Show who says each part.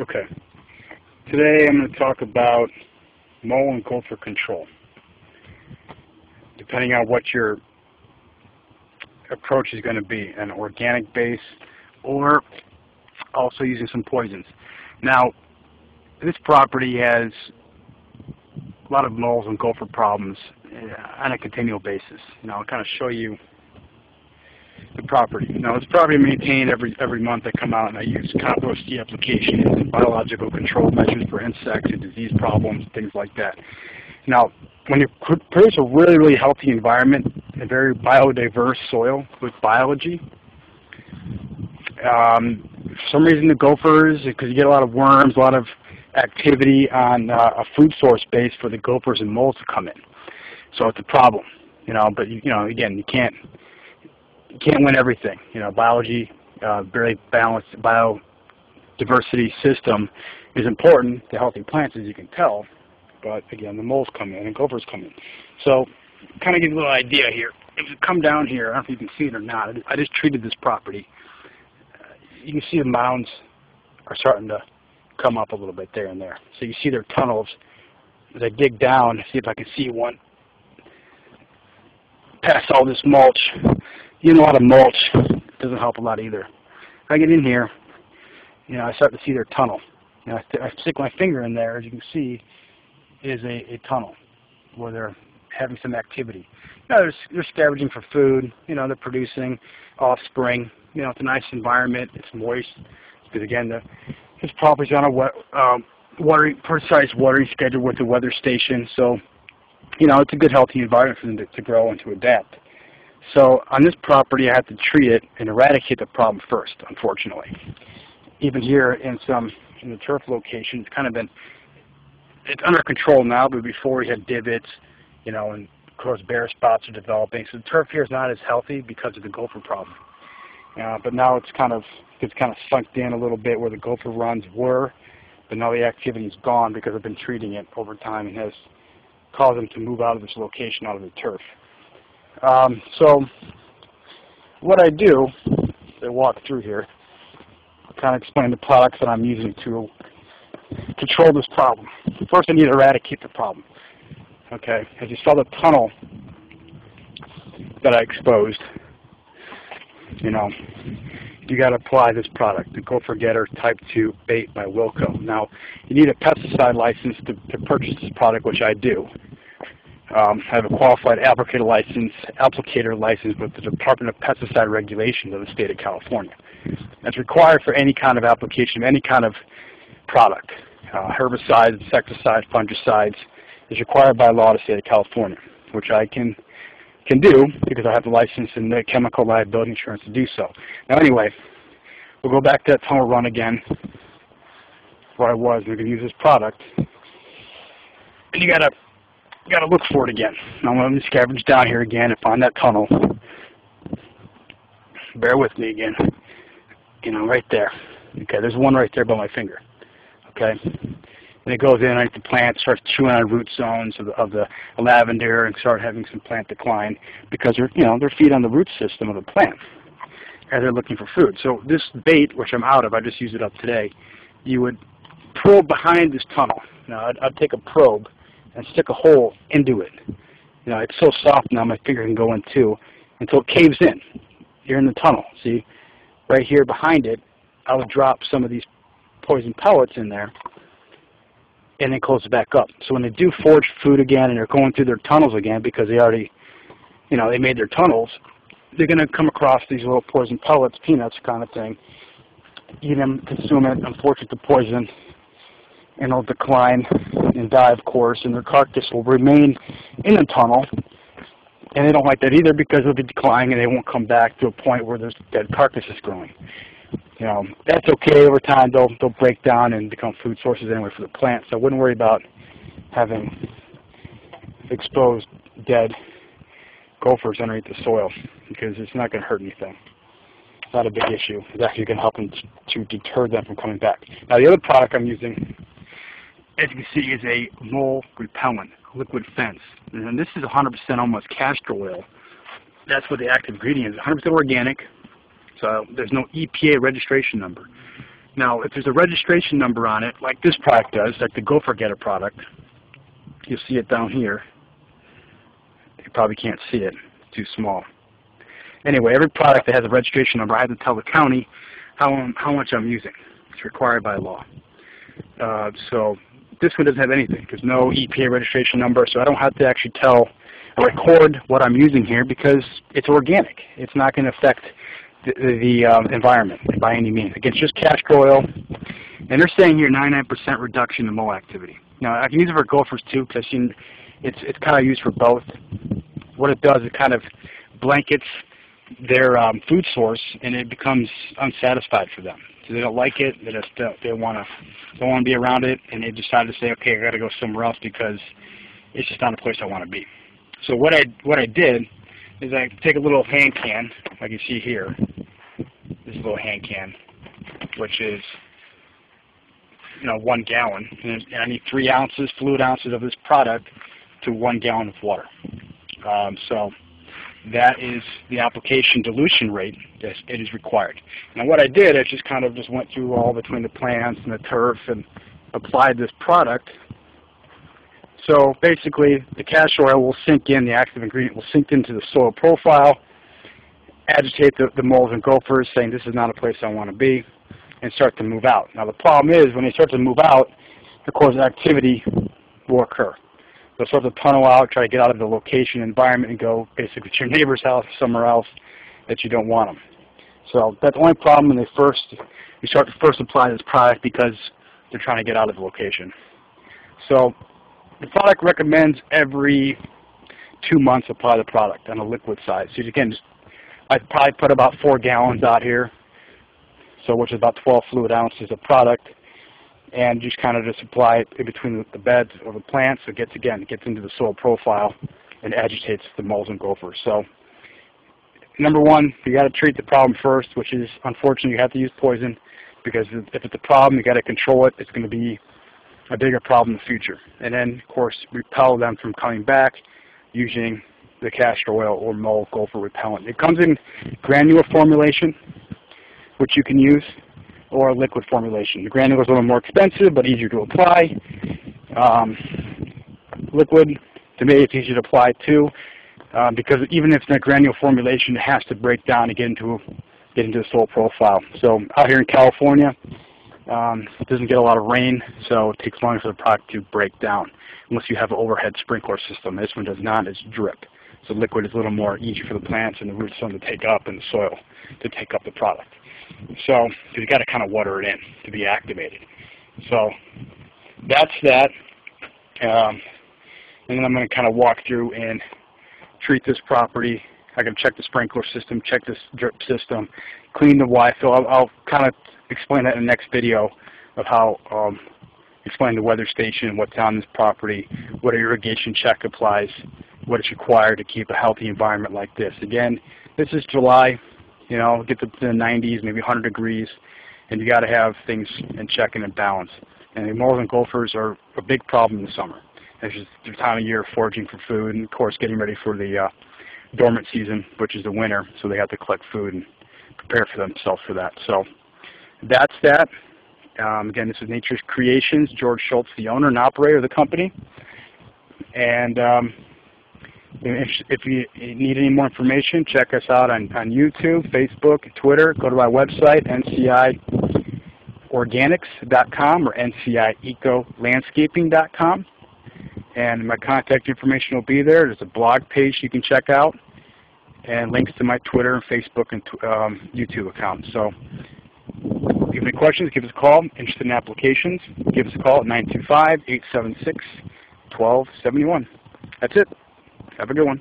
Speaker 1: Okay. Today I'm going to talk about mole and gopher control. Depending on what your approach is going to be, an organic base or also using some poisons. Now, this property has a lot of moles and gopher problems on a continual basis. I'll kind of show you the property. Now, this property maintained every month. I come out and I use compost applications and biological control measures for insects and disease problems, things like that. Now, when you produce a really healthy environment, a very biodiverse soil with biology, for some reason the gophers, because you get a lot of worms, a lot of activity on a food source base for the gophers and moles to come in. So it's a problem, but again, you can't win everything. Biology, very balanced biodiversity system is important to healthy plants, as you can tell. But again, the moles come in and gophers come in. So, kind of give you a little idea here. If you come down here, I don't know if you can see it or not. I just treated this property. You can see the mounds are starting to come up a little bit there and there. So you see their tunnels. As I dig down, see if I can see one past all this mulch. A lot of mulch doesn't help a lot either. If I get in here, I start to see their tunnel. I stick my finger in there, as you can see, is a tunnel where they're having some activity. They're scavenging for food. They're producing offspring. It's a nice environment. It's moist because again, this property's on a precise watering schedule with the weather station. So, it's a good, healthy environment for them to grow and to adapt. So on this property, I have to treat it and eradicate the problem first, unfortunately. Even here in the turf location, it's kind of been, it's under control now, but before we had divots, and of course bare spots are developing. So the turf here is not as healthy because of the gopher problem. But now it's kind of sunk in a little bit where the gopher runs were, but now the activity is gone because I've been treating it over time and has caused them to move out of this location, out of the turf. So what I do, I walk through here, kind of explain the products that I'm using to control this problem. First, I need to eradicate the problem. Okay, as you saw the tunnel that I exposed, you got to apply this product, the Gopher Getter Type 2 Bait by Wilco. Now, you need a pesticide license to purchase this product, which I do. I have a qualified applicator license with the Department of Pesticide Regulation of the state of California. That's required for any kind of application of any kind of product. Herbicides, insecticides, fungicides is required by law of the state of California, which I can do because I have the license and the chemical liability insurance to do so. Now anyway, we'll go back to that tunnel run again where I was. We're going to use this product. And you got to look for it again. Now I'm going to scavenge down here again and find that tunnel. Bear with me again. Right there. Okay, there's one right there by my finger. Okay, and it goes in underneath the plant, starts chewing on root zones of the lavender, and start having some plant decline because they're feed on the root system of the plant as they're looking for food. So this bait, which I'm out of, I just used it up today. You would probe behind this tunnel. Now I'd take a probe and stick a hole into it. It's so soft now my finger can go in too until it caves in. You're in the tunnel. See, right here behind it, I would drop some of these poison pellets in there and then close it back up. So when they do forage food again and they're going through their tunnels again because they already, they made their tunnels, they're going to come across these little poison pellets, peanuts kind of thing, eat them, consume it, unfortunately the poison, and they'll decline and die, of course, and their carcass will remain in the tunnel. And they don't like that either because they'll be declining and they won't come back to a point where there's dead carcasses growing. That's okay. Over time, they'll break down and become food sources anyway for the plant. So I wouldn't worry about having exposed dead gophers underneath the soil because it's not going to hurt anything. It's not a big issue. It's actually going to help them to deter them from coming back. Now, the other product I'm using, as you can see, is a mole repellent, liquid fence. And this is 100% almost castor oil. That's what the active ingredient is. 100% organic. So there's no EPA registration number. Now, if there's a registration number on it, like this product does, like the Gopher Getter product, you'll see it down here. You probably can't see it. It's too small. Anyway, every product that has a registration number, I have to tell the county how much I'm using. It's required by law. So this one doesn't have anything. There's no EPA registration number, so I don't have to actually record what I'm using here because it's organic. It's not going to affect the environment by any means. Again, it's just castor oil, and they're saying here 99% reduction in mold activity. Now, I can use it for gophers too because it's kind of used for both. What it does, it kind of blankets their food source, and it becomes unsatisfied for them. So they don't like it. They just don't want to be around it, and they decide to say, okay, I got to go somewhere else because it's just not a place I want to be. So what I did is I take a little hand can, like you see here. This little hand can, which is 1 gallon, and I need 3 ounces, fluid ounces of this product to 1 gallon of water. So that is the application dilution rate that it is required. Now what I did, I just kind of went through all between the plants and the turf and applied this product. So basically the castor oil will sink in, the active ingredient will sink into the soil profile, agitate the molds and gophers, saying this is not a place I want to be, and start to move out. Now the problem is when they start to move out, of course activity will occur. They'll start to tunnel out, try to get out of the location, environment, and go basically to your neighbor's house or somewhere else that you don't want them. So that's the only problem when you start to first apply this product because they're trying to get out of the location. So the product recommends every 2 months apply the product on a liquid side. So again, I'd probably put about 4 gallons out here, so which is about 12 fluid ounces of product, and just kind of apply it in between the beds of the plants. So it gets into the soil profile and agitates the molds and gophers. So number one, you got to treat the problem first, which is unfortunately you have to use poison because if it's a problem, you got to control it. It's going to be a bigger problem in the future. And then of course repel them from coming back using the castor oil or mold gopher repellent. It comes in granular formulation, which you can use, or liquid formulation. The granular is a little more expensive but easier to apply. Liquid, to me, it's easier to apply too, because even if it's in a granular formulation, it has to break down to get into the soil profile. So out here in California, it doesn't get a lot of rain, so it takes longer for the product to break down, unless you have an overhead sprinkler system. This one does not, it's drip. So liquid is a little more easy for the plants and the root system to take up and the soil to take up the product. So you've got to kind of water it in to be activated. So that's that. And then I'm going to kind of walk through and treat this property. I can check the sprinkler system, check this drip system, clean the Y. So I'll kind of explain that in the next video of how explain the weather station, what's on this property, what irrigation check applies, what is required to keep a healthy environment like this. Again, this is July. Get to the 90s, maybe 100 degrees, and you got to have things in check and in balance. And the molds and gophers are a big problem in the summer. It's just the time of year foraging for food, and of course getting ready for the dormant season, which is the winter, so they have to collect food and prepare for themselves for that. So that's that. Again, this is Nature's Creations, George Schultz, the owner and operator of the company. And if you need any more information, check us out on YouTube, Facebook, Twitter. Go to our website, nciorganics.com or nciecolandscaping.com. And my contact information will be there. There's a blog page you can check out, and links to my Twitter and Facebook and YouTube accounts. So if you have any questions, give us a call. Interested in applications, give us a call at 925-876-1271. That's it. Have a good one.